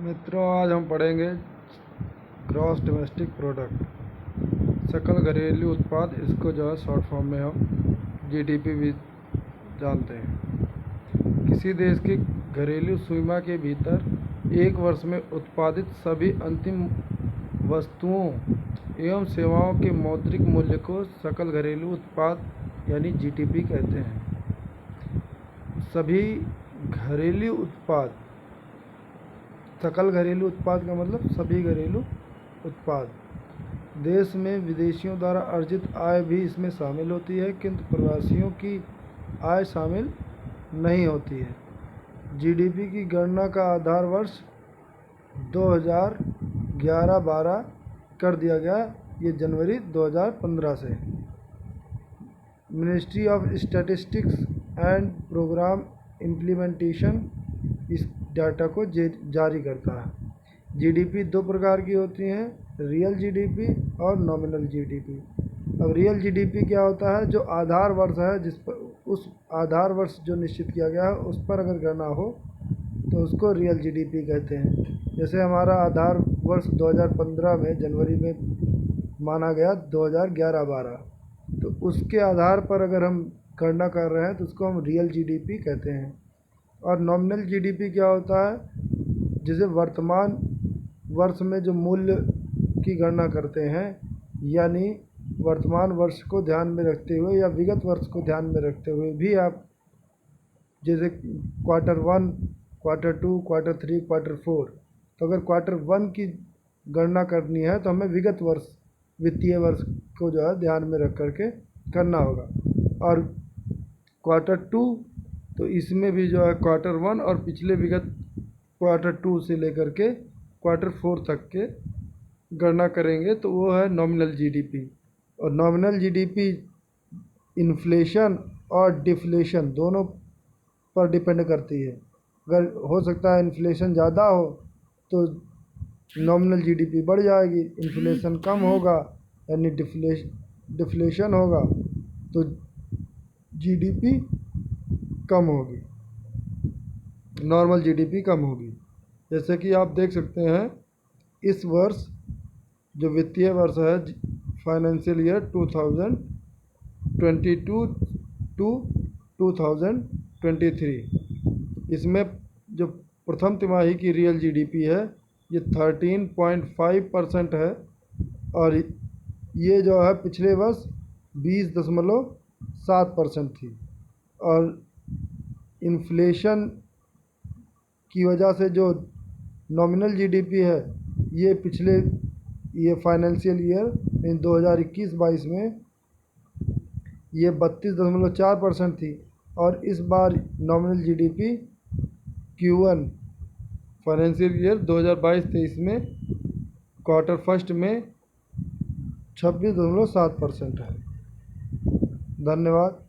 मित्रों, आज हम पढ़ेंगे ग्रॉस डोमेस्टिक प्रोडक्ट, सकल घरेलू उत्पाद। इसको जो है शॉर्ट फॉर्म में हम जीडीपी भी जानते हैं। किसी देश की घरेलू सीमा के भीतर एक वर्ष में उत्पादित सभी अंतिम वस्तुओं एवं सेवाओं के मौद्रिक मूल्य को सकल घरेलू उत्पाद यानी जीडीपी कहते हैं। सभी घरेलू उत्पाद, सकल घरेलू उत्पाद का मतलब सभी घरेलू उत्पाद। देश में विदेशियों द्वारा अर्जित आय भी इसमें शामिल होती है, किंतु प्रवासियों की आय शामिल नहीं होती है। जीडीपी की गणना का आधार वर्ष 2011-12 कर दिया गया, ये जनवरी 2015 से। Ministry of statistics and programme implementation इस डाटा को जारी करता है। जीडीपी दो प्रकार की होती हैं, रियल जीडीपी और नॉमिनल जीडीपी। अब रियल जीडीपी क्या होता है? जो आधार वर्ष है, जिस पर उस आधार वर्ष जो निश्चित किया गया है उस पर अगर गणना हो तो उसको रियल जीडीपी कहते हैं। जैसे हमारा आधार वर्ष 2015 में जनवरी में माना गया 2011-12, तो उसके आधार पर अगर हम गणना कर रहे हैं तो उसको हम रियल जीडीपी कहते हैं। और नॉमिनल जीडीपी क्या होता है? जिसे वर्तमान वर्ष में जो मूल्य की गणना करते हैं, यानी वर्तमान वर्ष को ध्यान में रखते हुए या विगत वर्ष को ध्यान में रखते हुए भी आप, जैसे Q1, Q2, Q3, Q4, तो अगर Q1 की गणना करनी है तो हमें विगत वर्ष, वित्तीय वर्ष को जो है ध्यान में रख करके करना होगा। और Q2, तो इसमें भी जो है Q1 और पिछले विगत Q2 से लेकर के Q4 तक के गणना करेंगे, तो वो है नॉमिनल जीडीपी। और नॉमिनल जीडीपी इन्फ्लेशन और डिफ्लेशन दोनों पर डिपेंड करती है। अगर हो सकता है इन्फ्लेशन ज़्यादा हो तो नॉमिनल जीडीपी बढ़ जाएगी, इन्फ्लेशन कम होगा यानी डिफ्लेशन होगा तो जीडीपी कम होगी, नॉर्मल जीडीपी कम होगी। जैसे कि आप देख सकते हैं, इस वर्ष जो वित्तीय वर्ष है, फाइनेंशियल ईयर 2022 टू 2023, इसमें जो प्रथम तिमाही की रियल जीडीपी है ये 13.5% है, और ये जो है पिछले वर्ष 20.7% थी। और इन्फ्लेशन की वजह से जो नॉमिनल जीडीपी है ये फाइनेंशियल ईयर 2021-22 में ये 32.4% थी। और इस बार nominal GDP Q1 financial year 2022-23 में Q1 में 26.7% है। धन्यवाद।